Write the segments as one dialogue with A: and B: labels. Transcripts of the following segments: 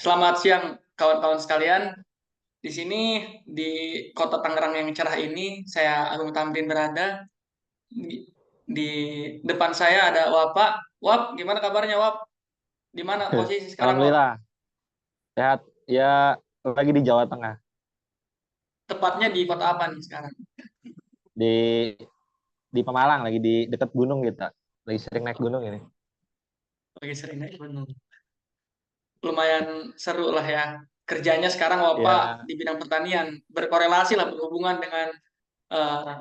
A: Selamat siang kawan-kawan sekalian. Di sini di kota Tangerang yang cerah ini, saya Agung Tamrin berada. Di depan saya ada Wapa. Wap, gimana kabarnya Wap? Di mana posisi sekarang Wap?
B: Alhamdulillah sehat. Ya lagi di Jawa Tengah,
A: Tepatnya di kota apa nih sekarang?
B: di di Pemalang, lagi di dekat gunung kita. Lagi sering naik gunung ini.
A: Lagi sering naik gunung. Lumayan seru lah ya. Kerjanya sekarang Wapa
B: Ya,
A: di bidang pertanian. Berkorelasi lah, berhubungan dengan eh,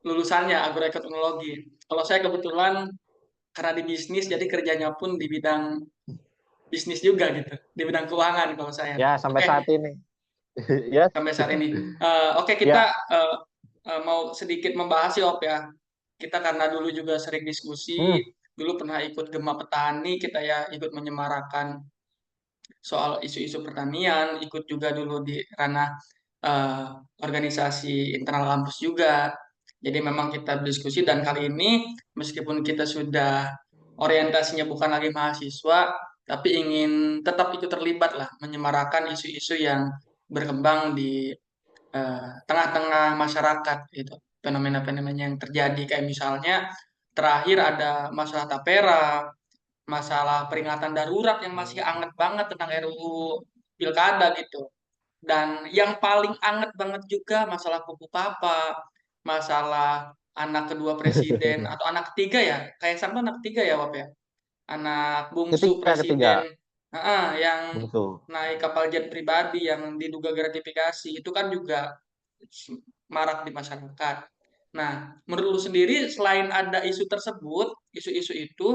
A: lulusannya agroekoteknologi. Kalau saya kebetulan karena di bisnis, jadi kerjanya pun di bidang bisnis juga gitu, di bidang keuangan kalau saya.
B: ya sampai
A: Oke,
B: saat ini. Ya,
A: sampai saat ini. Oke, kita
B: ya.
A: mau sedikit membahas sih, Op ya. Kita karena dulu juga sering diskusi,
B: Hmm,
A: dulu pernah ikut Gema Petani, kita ya ikut menyemarakan soal isu-isu pertanian, ikut juga dulu di ranah eh, organisasi internal kampus juga. Jadi memang kita berdiskusi dan kali ini meskipun kita sudah orientasinya bukan lagi mahasiswa, tapi ingin tetap ikut terlibat lah menyemarakan isu-isu yang berkembang di tengah-tengah masyarakat gitu. Fenomena-fenomena yang terjadi kayak misalnya terakhir ada masalah tapera, masalah peringatan darurat yang masih anget banget tentang RUU Pilkada gitu. Dan yang paling anget banget juga masalah kupu papa, masalah anak kedua presiden atau anak ketiga ya, kayak sama anak ketiga ya Wap ya, anak bungsu
B: ketiga
A: presiden, yang
B: bungsu.
A: naik kapal jet pribadi yang diduga gratifikasi itu kan juga marak di masyarakat. Nah, menurut lu sendiri selain ada isu tersebut, isu-isu itu,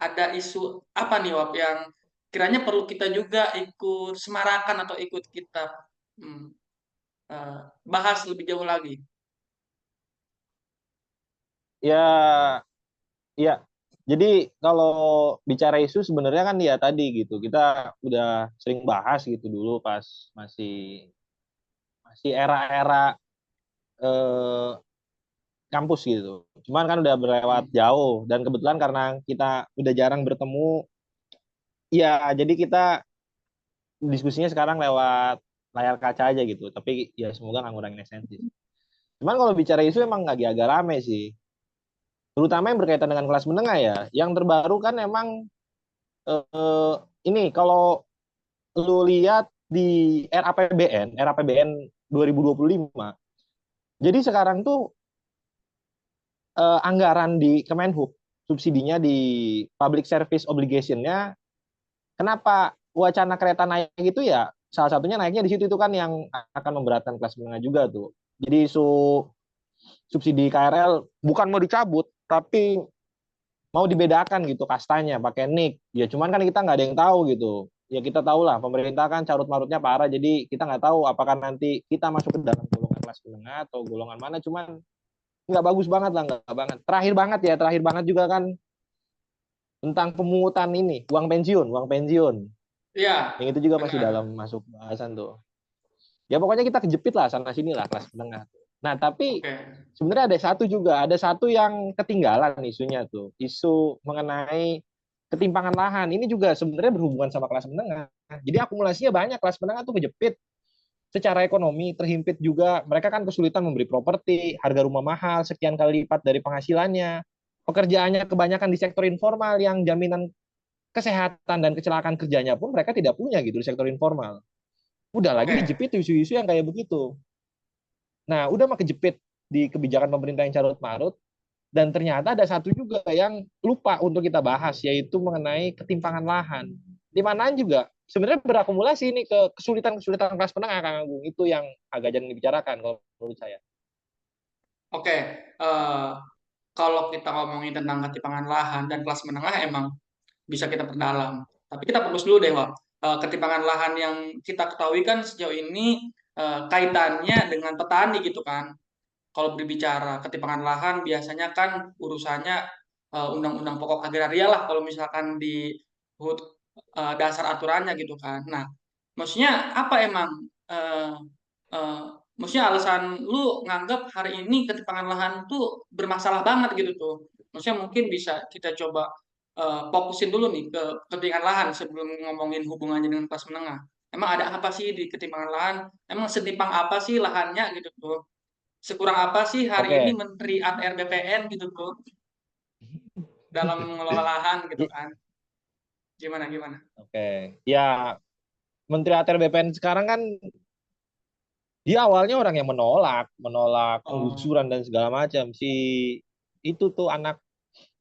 A: ada isu apa nih Wap yang kiranya perlu kita juga ikut semarakan atau ikut kita hmm, bahas lebih jauh lagi?
B: Ya, ya. Jadi kalau bicara isu sebenarnya kan ya tadi gitu. Kita udah sering bahas gitu dulu pas masih masih era-era eh, kampus gitu. Cuman kan udah berlewat
A: Hmm.
B: jauh dan kebetulan karena kita udah jarang bertemu, ya jadi kita diskusinya sekarang lewat layar kaca aja gitu. Tapi ya semoga nggak ngurangin esensi. Cuman kalau bicara isu emang agak-agak rame sih. Terutama yang berkaitan dengan kelas menengah ya. Yang terbaru kan emang eh, ini kalau lu lihat di RAPBN 2025. Jadi sekarang tuh anggaran di Kemenhub, subsidinya di public service obligation-nya, kenapa wacana kereta naik gitu ya? Salah satunya naiknya di situ itu kan yang akan memberatkan kelas menengah juga tuh. Jadi subsidi KRL bukan mau dicabut, tapi mau dibedakan gitu kastanya pakai nik. Ya cuman kan kita nggak ada yang tahu gitu. Ya kita tahu lah pemerintah kan carut marutnya parah, jadi kita nggak tahu apakah nanti kita masuk ke dalam golongan kelas menengah atau golongan mana. Cuman nggak bagus banget lah, nggak banget. Terakhir banget juga kan tentang pemungutan ini uang pensiun
A: Iya,
B: yang itu juga masih
A: benar.
B: dalam masuk bahasan tuh. Ya pokoknya kita kejepit lah sana sini lah kelas menengah. Nah tapi
A: Oke.
B: sebenarnya ada satu yang ketinggalan isunya tuh, isu mengenai ketimpangan lahan. Ini juga sebenarnya berhubungan sama kelas menengah. Jadi akumulasinya banyak, kelas menengah tuh kejepit secara ekonomi, terhimpit juga. Mereka kan kesulitan memberi properti, harga rumah mahal sekian kali lipat dari penghasilannya. Pekerjaannya kebanyakan di sektor informal yang jaminan kesehatan dan kecelakaan kerjanya pun mereka tidak punya gitu di sektor informal. Udah lagi
A: Oke.
B: dijepit isu-isu yang kayak begitu. Nah, udah mah kejepit di kebijakan pemerintah yang carut marut, dan ternyata ada satu juga yang lupa untuk kita bahas, yaitu mengenai ketimpangan lahan. Di mana juga sebenarnya berakumulasi ini ke kesulitan-kesulitan kelas menengah, Kang Agung. Itu yang agak jarang dibicarakan kalau menurut saya.
A: Oke. eh, Kalau kita ngomongin tentang ketimpangan lahan dan kelas menengah emang bisa kita perdalam. Tapi kita fokus dulu deh, Wak. Ketimpangan lahan yang kita ketahui kan sejauh ini kaitannya dengan petani gitu kan. Kalau berbicara ketimpangan lahan biasanya kan urusannya undang-undang pokok agraria lah kalau misalkan di HUT dasar aturannya gitu kan. Nah, maksudnya apa emang eh, eh, maksudnya alasan lu nganggap hari ini ketimpangan lahan tuh bermasalah banget gitu tuh. Maksudnya mungkin bisa kita coba fokusin dulu nih ke ketimpangan lahan sebelum ngomongin hubungannya dengan kelas menengah. Emang ada apa sih di ketimpangan lahan? Emang setimpang apa sih lahannya gitu tuh? Sekurang apa sih hari ini
B: Oke.
A: Menteri ATR BPN gitu tuh dalam mengelola lahan gitu
B: I-
A: kan? Gimana gimana?
B: Oke. Ya, Menteri ATR BPN sekarang kan dia awalnya orang yang menolak, menolak
A: Oh,
B: penggusuran dan segala macam. Si itu tuh anak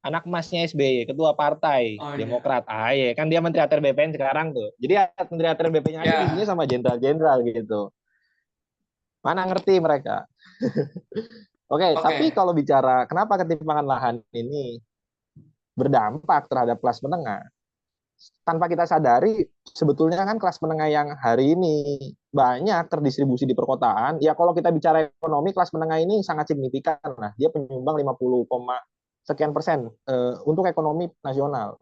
B: anak masnya SBY, ketua partai
A: oh iya.
B: Demokrat, AHY, kan dia Menteri ATR BPN sekarang tuh. Jadi ya, Menteri ATR BPN aja ngisinya
A: Ya,
B: sama jenderal-jenderal gitu. Mana ngerti mereka. Oke, tapi
A: oke.
B: kalau bicara kenapa ketimpangan lahan ini berdampak terhadap kelas menengah, tanpa kita sadari sebetulnya kan kelas menengah yang hari ini banyak terdistribusi di perkotaan. Ya kalau kita bicara ekonomi, kelas menengah ini sangat signifikan lah. Dia penyumbang 50, sekian persen untuk ekonomi nasional.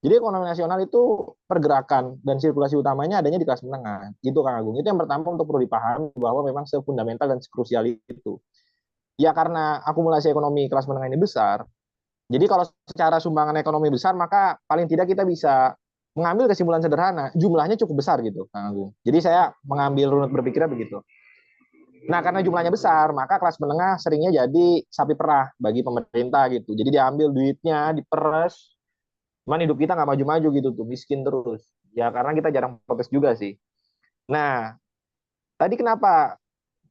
B: Jadi ekonomi nasional itu pergerakan dan sirkulasi utamanya adanya di kelas menengah. Itu Kang Agung. Itu yang pertama untuk perlu dipahami bahwa memang sefundamental dan sekrusial itu. Ya karena akumulasi ekonomi kelas menengah ini besar, jadi kalau secara sumbangan ekonomi besar, maka paling tidak kita bisa mengambil kesimpulan sederhana, jumlahnya cukup besar gitu, Kang Agung. Jadi saya mengambil runut berpikirnya begitu. Nah, karena jumlahnya besar, maka kelas menengah seringnya jadi sapi perah bagi pemerintah gitu. Jadi diambil duitnya, diperes, cuman hidup kita nggak maju-maju gitu tuh, miskin terus. Ya karena kita jarang protes juga sih. Nah, tadi kenapa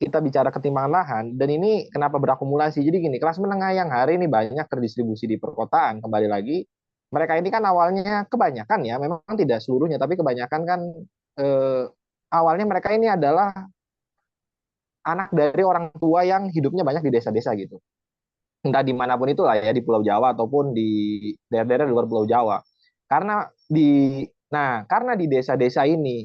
B: kita bicara ketimpangan lahan, dan ini kenapa berakumulasi. Jadi gini, kelas menengah yang hari ini banyak terdistribusi di perkotaan, kembali lagi, mereka ini kan awalnya kebanyakan ya, memang tidak seluruhnya, tapi kebanyakan kan eh, awalnya mereka ini adalah anak dari orang tua yang hidupnya banyak di desa-desa gitu. Entah dimanapun itulah ya, di Pulau Jawa ataupun di daerah-daerah di luar Pulau Jawa. Karena karena di desa-desa ini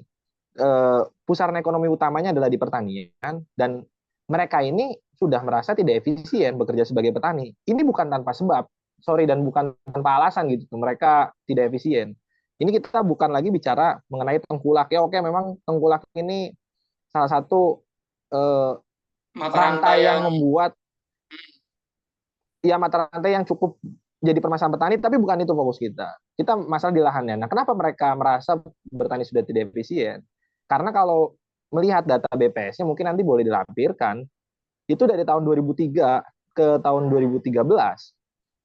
B: pusaran ekonomi utamanya adalah di pertanian, dan mereka ini sudah merasa tidak efisien bekerja sebagai petani. Ini bukan tanpa sebab, sorry, dan bukan tanpa alasan gitu. Mereka tidak efisien. Ini kita bukan lagi bicara mengenai tengkulak. Ya oke, memang tengkulak ini salah satu eh,
A: Mata rantai
B: rantai yang
A: yang
B: membuat, ya mata rantai yang cukup jadi permasalahan petani, tapi bukan itu fokus kita. Kita masalah di lahannya. Nah, kenapa mereka merasa bertani sudah tidak efisien? Karena kalau melihat data BPS-nya mungkin nanti boleh dilampirkan, itu dari tahun 2003 ke tahun 2013,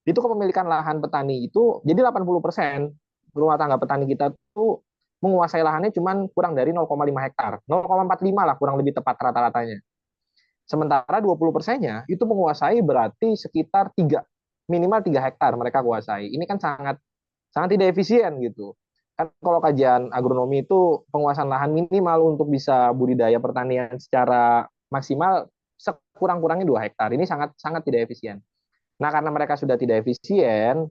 B: itu kepemilikan lahan petani itu jadi 80% rumah tangga petani kita tuh menguasai lahannya cuma kurang dari 0,5 hektar. 0,45 lah kurang lebih tepat rata-ratanya. Sementara 20%-nya itu menguasai berarti sekitar 3, minimal 3 hektar mereka kuasai. Ini kan sangat sangat tidak efisien gitu. Kan kalau kajian agronomi itu penguasaan lahan minimal untuk bisa budidaya pertanian secara maksimal sekurang-kurangnya 2 hektar. Ini sangat sangat tidak efisien. Nah, karena mereka sudah tidak efisien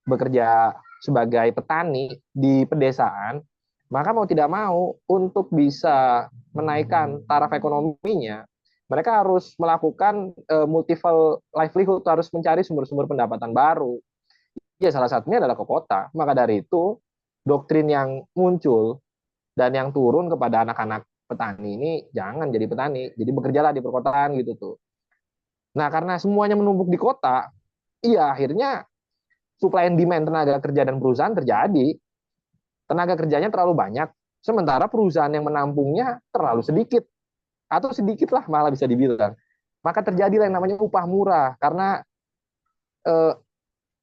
B: bekerja sebagai petani di pedesaan, maka mau tidak mau untuk bisa menaikkan taraf ekonominya, mereka harus melakukan multiple livelihood, harus mencari sumber-sumber pendapatan baru. Ya, salah satunya adalah ke kota. Maka dari itu, doktrin yang muncul dan yang turun kepada anak-anak petani ini, jangan jadi petani, jadi bekerjalah di perkotaan gitu tuh. Nah, karena semuanya menumpuk di kota, iya akhirnya supply and demand tenaga kerja dan perusahaan terjadi. Tenaga kerjanya terlalu banyak, sementara perusahaan yang menampungnya terlalu sedikit, atau sedikit lah malah bisa dibilang. Maka terjadilah yang namanya upah murah, karena eh,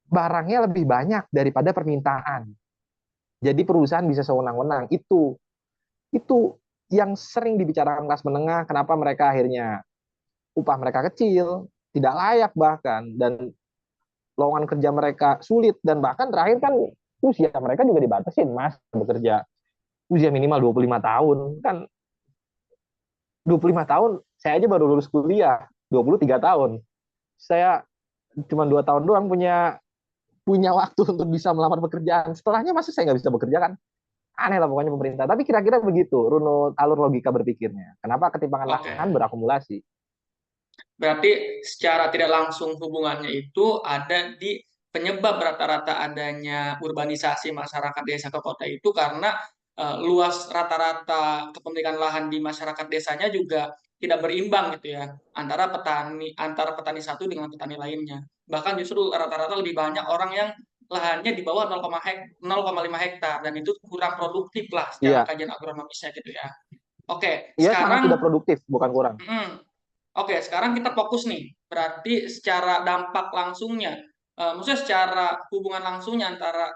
B: barangnya lebih banyak daripada permintaan. Jadi perusahaan bisa sewenang-wenang. Itu yang sering dibicarakan kelas menengah, kenapa mereka akhirnya upah mereka kecil, tidak layak bahkan, dan lowongan kerja mereka sulit, dan bahkan terakhir kan usia mereka juga dibatasin, Mas, bekerja usia minimal 25 tahun. Kan 25 tahun, saya aja baru lulus kuliah, 23 tahun. Saya cuma 2 tahun doang punya punya waktu untuk bisa melamar pekerjaan. Setelahnya masa saya nggak bisa bekerja kan? Aneh lah pokoknya pemerintah. Tapi kira-kira begitu runut alur logika berpikirnya. Kenapa ketimpangan
A: oke.
B: lahan berakumulasi?
A: Berarti secara tidak langsung hubungannya itu ada di penyebab rata-rata adanya urbanisasi masyarakat desa ke kota itu karena luas rata-rata kepemilikan lahan di masyarakat desanya juga tidak berimbang gitu ya antara petani satu dengan petani lainnya. Bahkan justru rata-rata lebih banyak orang yang lahannya di bawah 0,5 hektar dan itu kurang produktif lah secara
B: Iya,
A: kajian agronomisnya gitu ya. Oke,
B: iya sangat tidak
A: sekarang
B: produktif, bukan kurang.
A: oke, sekarang kita fokus nih. Berarti secara dampak langsungnya, maksudnya secara hubungan langsungnya antara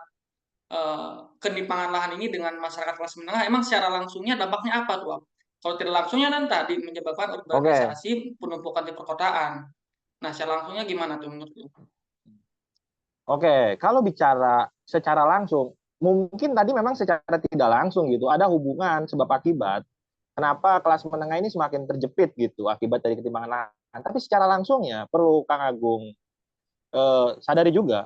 A: eh, ketimpangan lahan ini dengan masyarakat kelas menengah, emang secara langsungnya dampaknya apa tuh, Ab? Kalau tidak langsungnya kan tadi menyebabkan
B: Oke,
A: urbanisasi, penumpukan di perkotaan. Nah, secara langsungnya gimana tuh menurut lu?
B: oke. Kalau bicara secara langsung, mungkin tadi memang secara tidak langsung gitu, ada hubungan sebab akibat. Kenapa kelas menengah ini semakin terjepit gitu akibat dari ketimpangan lahan. Tapi secara langsungnya perlu Kang Agung sadari juga,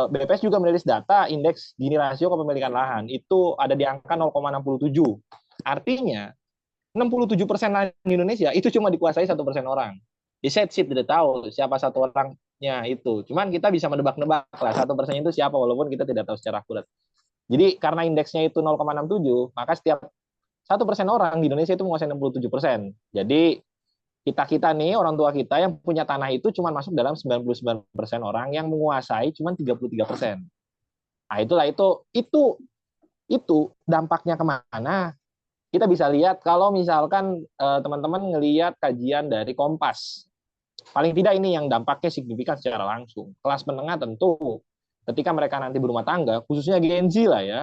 B: BPS juga merilis data indeks Gini rasio kepemilikan lahan itu ada di angka 0,67. Artinya 67% lahan di Indonesia itu cuma dikuasai 1% orang. Di set sheet tidak tahu siapa satu orangnya itu. Cuman kita bisa menebak-nebak lah 1% itu siapa walaupun kita tidak tahu secara akurat. Jadi karena indeksnya itu 0,67, maka setiap 1% orang di Indonesia itu menguasai 67%. Jadi kita nih orang tua kita yang punya tanah itu cuma masuk dalam 99% orang yang menguasai cuma 33%. Nah, itu dampaknya kemana? Kita bisa lihat kalau misalkan teman-teman ngelihat kajian dari Kompas. Paling tidak ini yang dampaknya signifikan secara langsung. Kelas menengah tentu ketika mereka nanti berumah tangga, khususnya Gen Z lah ya,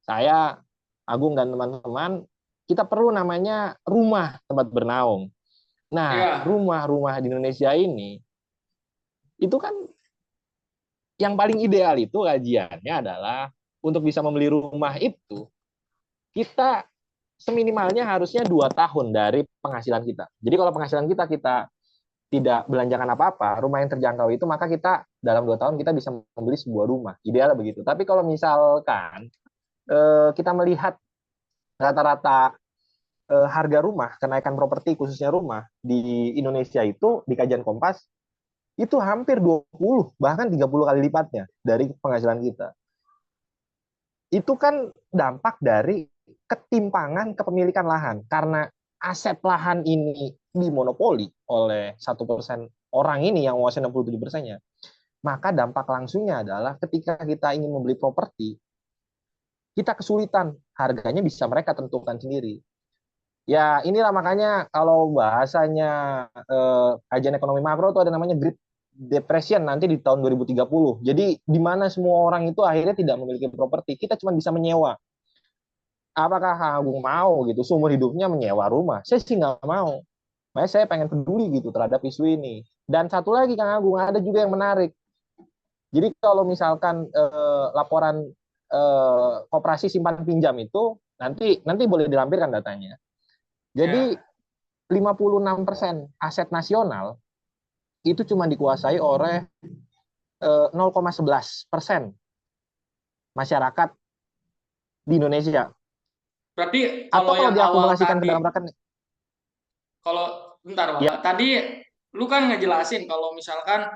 B: saya, Agung dan teman-teman, kita perlu namanya rumah tempat bernaung. Nah,
A: Ya,
B: rumah-rumah di Indonesia ini itu kan yang paling ideal itu kajiannya adalah untuk bisa membeli rumah itu kita seminimalnya harusnya 2 tahun dari penghasilan kita. Jadi kalau penghasilan kita tidak belanjakan apa-apa, rumah yang terjangkau itu maka kita dalam 2 tahun kita bisa membeli sebuah rumah. Idealnya begitu. Tapi kalau misalkan kita melihat rata-rata harga rumah, kenaikan properti khususnya rumah di Indonesia itu di kajian Kompas itu hampir 20 bahkan 30 kali lipatnya dari penghasilan kita. Itu kan dampak dari ketimpangan kepemilikan lahan karena aset lahan ini dimonopoli oleh 1% orang ini yang menguasai 67%-nya. Maka dampak langsungnya adalah ketika kita ingin membeli properti, kita kesulitan, harganya bisa mereka tentukan sendiri. Ya inilah makanya kalau bahasanya kajian ekonomi makro itu ada namanya Great Depression nanti di tahun 2030. Jadi di mana semua orang itu akhirnya tidak memiliki properti, kita cuma bisa menyewa. Apakah Kang Agung mau gitu seumur hidupnya menyewa rumah? Saya sih nggak mau. Makanya saya pengen peduli gitu terhadap isu ini. Dan satu lagi Kang Agung, ada juga yang menarik. Jadi kalau misalkan laporan koperasi simpan pinjam itu nanti nanti boleh dilampirkan datanya. Jadi
A: ya.
B: 56% aset nasional itu cuma dikuasai oleh 0,11% masyarakat di Indonesia.
A: Berarti
B: Atau
A: kalau
B: kalau
A: yang awal
B: diakumulasikan ke
A: tadi,
B: dalam rekening,
A: bentar
B: ya,
A: Bapak, tadi lu kan ngejelasin kalau misalkan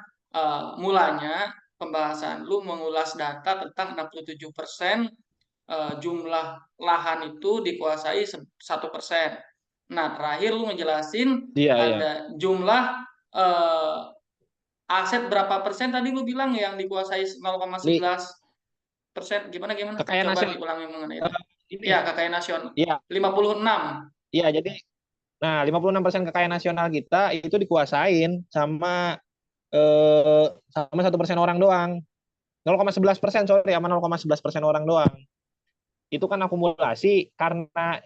A: mulanya pembahasan lu mengulas data tentang 67% jumlah lahan itu dikuasai 1%. Nah, terakhir lu ngejelasin
B: iya, iya.
A: ada jumlah eh, aset berapa persen tadi lu bilang yang dikuasai
B: Ini
A: 0,11%. Gimana gimana?
B: kekayaan
A: Coba
B: nasional
A: diulangi mengenai itu.
B: eh, ini,
A: Ya, kekayaan nasional.
B: iya,
A: 56.
B: iya. Jadi, nah 56% kekayaan nasional kita itu dikuasain sama 1% orang doang. 0,11%, sorry, sama 0,11% orang doang. Itu kan akumulasi karena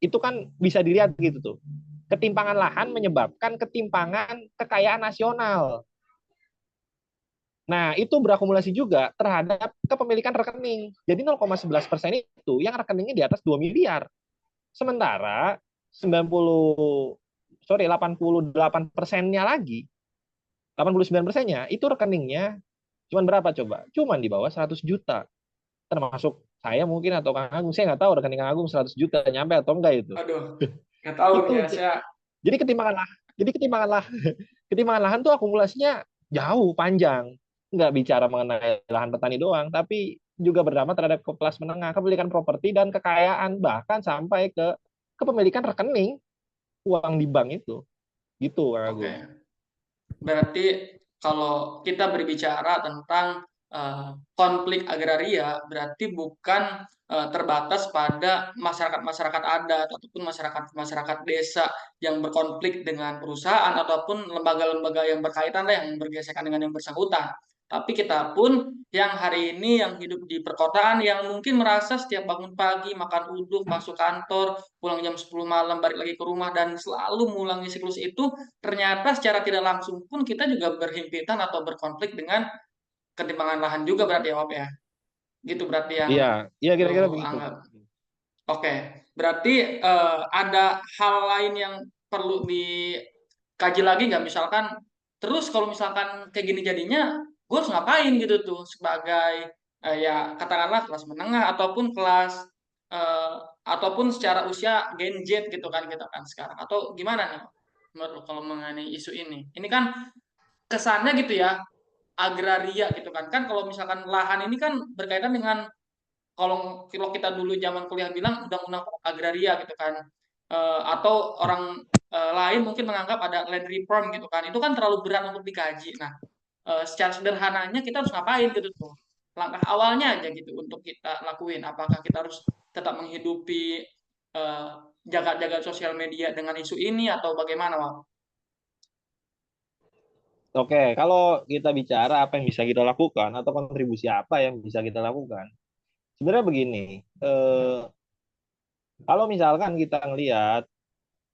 B: itu kan bisa dilihat gitu tuh. Ketimpangan lahan menyebabkan ketimpangan kekayaan nasional. Nah, itu berakumulasi juga terhadap kepemilikan rekening. Jadi 0,11% itu yang rekeningnya di atas 2 miliar. Sementara 90 sorry 88%-nya lagi, 89%-nya itu rekeningnya cuman berapa coba? Cuman di bawah 100 juta. Termasuk saya mungkin atau Kang Agung, saya nggak tahu rekening Kang Agung 100 juta nyampe atau enggak itu.
A: Aduh, nggak tahu nih
B: Itu
A: ya. Saya
B: jadi ketimpangan lahan tuh akumulasinya jauh panjang. Nggak bicara mengenai lahan petani doang, tapi juga berdampak terhadap kelas menengah, kepemilikan properti dan kekayaan bahkan sampai ke kepemilikan rekening uang di bank itu. Gitu, Kang
A: oke.
B: Agung.
A: Berarti kalau kita berbicara tentang konflik agraria berarti bukan terbatas pada masyarakat-masyarakat adat ataupun masyarakat-masyarakat desa yang berkonflik dengan perusahaan ataupun lembaga-lembaga yang berkaitan lah yang bergesekan dengan yang bersangkutan. Tapi kita pun yang hari ini yang hidup di perkotaan yang mungkin merasa setiap bangun pagi makan uduk, masuk kantor, pulang jam 10 malam, balik lagi ke rumah dan selalu mengulangi siklus itu, ternyata secara tidak langsung pun kita juga berhimpitan atau berkonflik dengan ketimpangan lahan juga berarti ya, Wap ya. Gitu berarti yang
B: Iya, iya kira-kira
A: lu
B: begitu.
A: anggap. Oke, berarti ada hal lain yang perlu dikaji lagi nggak? Misalkan, terus kalau misalkan kayak gini jadinya, gue harus ngapain gitu tuh sebagai ya katakanlah kelas menengah ataupun kelas eh, ataupun secara usia Gen Z gitu kan sekarang atau gimana nih menurut lu kalau mengenai isu ini? Ini kan kesannya gitu ya agraria gitu kan. Kan kalau misalkan lahan ini kan berkaitan dengan kalau kita dulu zaman kuliah bilang undang-undang agraria gitu kan. Atau orang lain mungkin menganggap ada land reform gitu kan. Itu kan terlalu berat untuk dikaji. Nah, secara sederhananya kita harus ngapain gitu tuh. Langkah awalnya aja gitu untuk kita lakuin. Apakah kita harus tetap menghidupi eh, jagat-jagat sosial media dengan isu ini atau bagaimana, Wak?
B: Oke, kalau kita bicara apa yang bisa kita lakukan atau kontribusi apa yang bisa kita lakukan, sebenarnya begini, eh, kalau misalkan kita ngelihat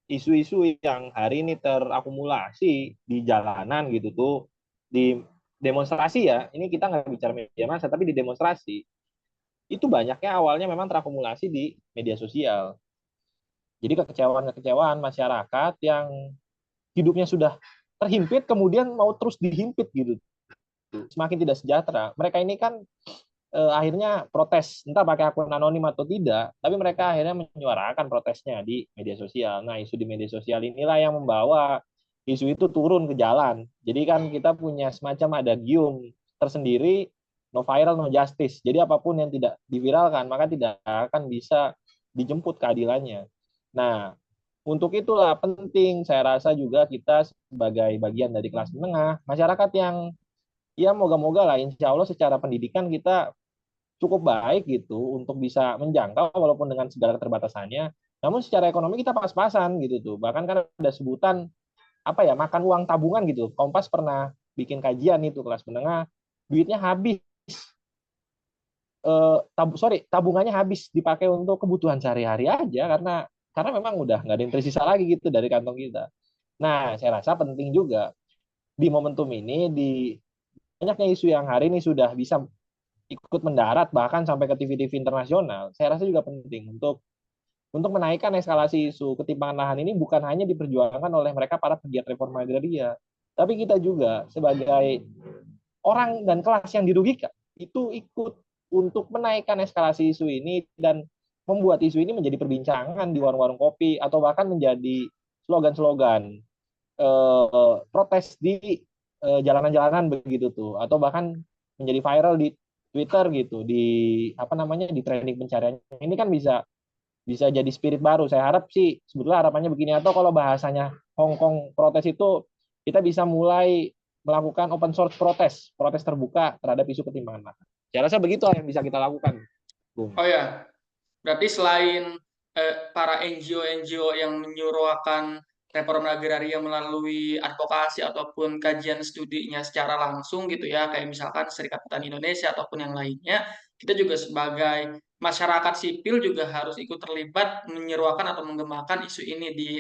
B: isu-isu yang hari ini terakumulasi di jalanan gitu tuh, di demonstrasi ya, ini kita nggak bicara media massa, tapi di demonstrasi, itu banyaknya awalnya memang terakumulasi di media sosial. Jadi kekecewaan-kekecewaan masyarakat yang hidupnya sudah terhimpit, kemudian mau terus dihimpit gitu. Semakin tidak sejahtera. Mereka ini kan akhirnya protes, entah pakai akun anonim atau tidak, tapi mereka akhirnya menyuarakan protesnya di media sosial. Nah, isu di media sosial inilah yang membawa isu itu turun ke jalan. Jadi kan kita punya semacam ada gium tersendiri, no viral, no justice. Jadi apapun yang tidak diviralkan, maka tidak akan bisa dijemput keadilannya. Nah, untuk itulah penting saya rasa juga kita sebagai bagian dari kelas menengah, masyarakat yang ya moga-moga lah insya Allah secara pendidikan kita cukup baik gitu untuk bisa menjangkau walaupun dengan segala keterbatasannya. Namun secara ekonomi kita pas-pasan gitu tuh. Bahkan kan ada sebutan apa ya makan uang tabungan gitu. Kompas pernah bikin kajian itu kelas menengah, duitnya habis tabungannya habis dipakai untuk kebutuhan sehari-hari aja karena memang udah nggak ada yang tersisa lagi gitu dari kantong kita. Nah, saya rasa penting juga di momentum ini di banyaknya isu yang hari ini sudah bisa ikut mendarat bahkan sampai ke TV-TV internasional, saya rasa juga penting untuk menaikkan eskalasi isu ketimpangan lahan ini bukan hanya diperjuangkan oleh mereka para pegiat reforma agraria, tapi kita juga sebagai orang dan kelas yang dirugikan itu ikut untuk menaikkan eskalasi isu ini dan membuat isu ini menjadi perbincangan di warung-warung kopi atau bahkan menjadi slogan-slogan protes di jalanan-jalanan begitu tuh atau bahkan menjadi viral di Twitter gitu di apa namanya di trending pencarian ini kan bisa bisa jadi spirit baru. Saya harap sih sebetulnya harapannya begini atau kalau bahasanya Hong Kong protes itu kita bisa mulai melakukan open source protes, protes terbuka terhadap isu ketimpangan lahan. Saya rasa begitu yang bisa kita lakukan, Bung.
A: Oh ya, berarti selain para NGO-NGO yang menyuarakan reforma agraria melalui advokasi ataupun kajian studinya secara langsung gitu ya, kayak misalkan Serikat Petani Indonesia ataupun yang lainnya, kita juga sebagai masyarakat sipil juga harus ikut terlibat menyeruakan atau menggemakan isu ini di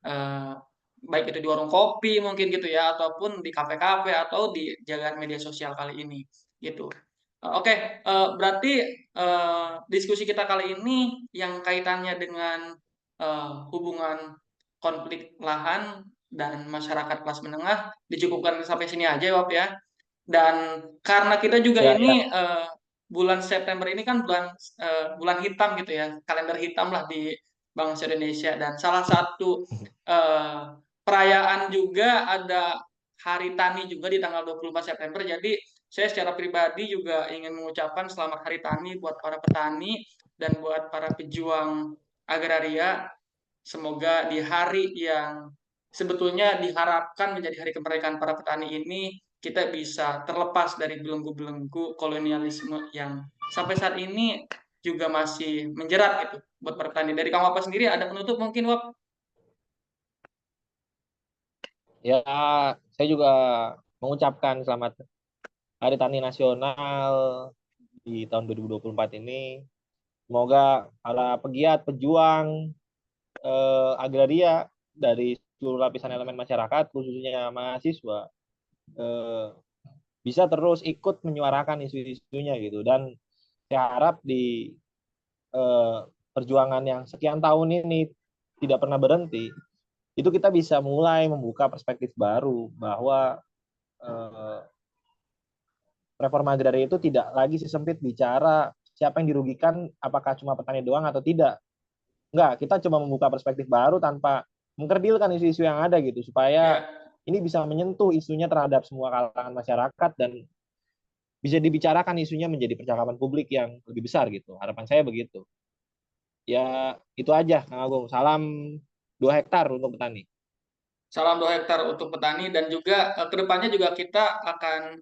A: eh, baik itu di warung kopi mungkin gitu ya, ataupun di kafe-kafe atau di jalan media sosial kali ini gitu. Oke, berarti diskusi kita kali ini yang kaitannya dengan hubungan konflik lahan dan masyarakat kelas menengah dicukupkan sampai sini aja, Wap ya. Dan karena kita juga
B: Ya, ya.
A: ini bulan September ini kan bulan hitam gitu ya, kalender hitam lah di bangsa Indonesia dan salah satu eh, perayaan juga ada Hari Tani juga di tanggal 24 September. Jadi saya secara pribadi juga ingin mengucapkan selamat Hari Tani buat para petani dan buat para pejuang agraria. Semoga di hari yang sebetulnya diharapkan menjadi hari kemerdekaan para petani ini kita bisa terlepas dari belenggu-belenggu kolonialisme yang sampai saat ini juga masih menjerat gitu buat petani. Dari Kang Wapa sendiri ada penutup mungkin, Wap?
B: Ya, saya juga mengucapkan selamat Hari Tani Nasional di tahun 2024 ini. Semoga para pegiat, pejuang, agraria dari seluruh lapisan elemen masyarakat, khususnya mahasiswa, eh, bisa terus ikut menyuarakan isu-isunya gitu. Dan saya harap di eh, perjuangan yang sekian tahun ini tidak pernah berhenti, itu kita bisa mulai membuka perspektif baru bahwa eh, reforma agraria itu tidak lagi sesempit bicara siapa yang dirugikan, apakah cuma petani doang atau tidak. Enggak, kita coba membuka perspektif baru tanpa mengkerdilkan isu-isu yang ada gitu, supaya
A: Ya,
B: ini bisa menyentuh isunya terhadap semua kalangan masyarakat dan bisa dibicarakan isunya menjadi percakapan publik yang lebih besar gitu. Harapan saya begitu. Ya, itu aja, Kang Agung. Salam 2 hektar untuk petani.
A: salam 2 hektar untuk petani dan juga kedepannya juga kita akan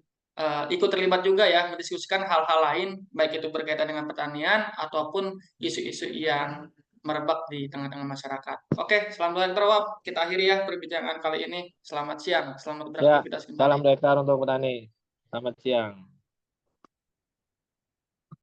A: ikut terlibat juga ya mendiskusikan hal-hal lain baik itu berkaitan dengan pertanian ataupun isu-isu yang merebak di tengah-tengah masyarakat. Oke, salam 2 hektar, Wap. Kita akhiri ya perbincangan kali ini. Selamat siang, selamat
B: Ya,
A: beraktivitas
B: salam
A: kembali.
B: 2 hektar untuk petani. Selamat siang.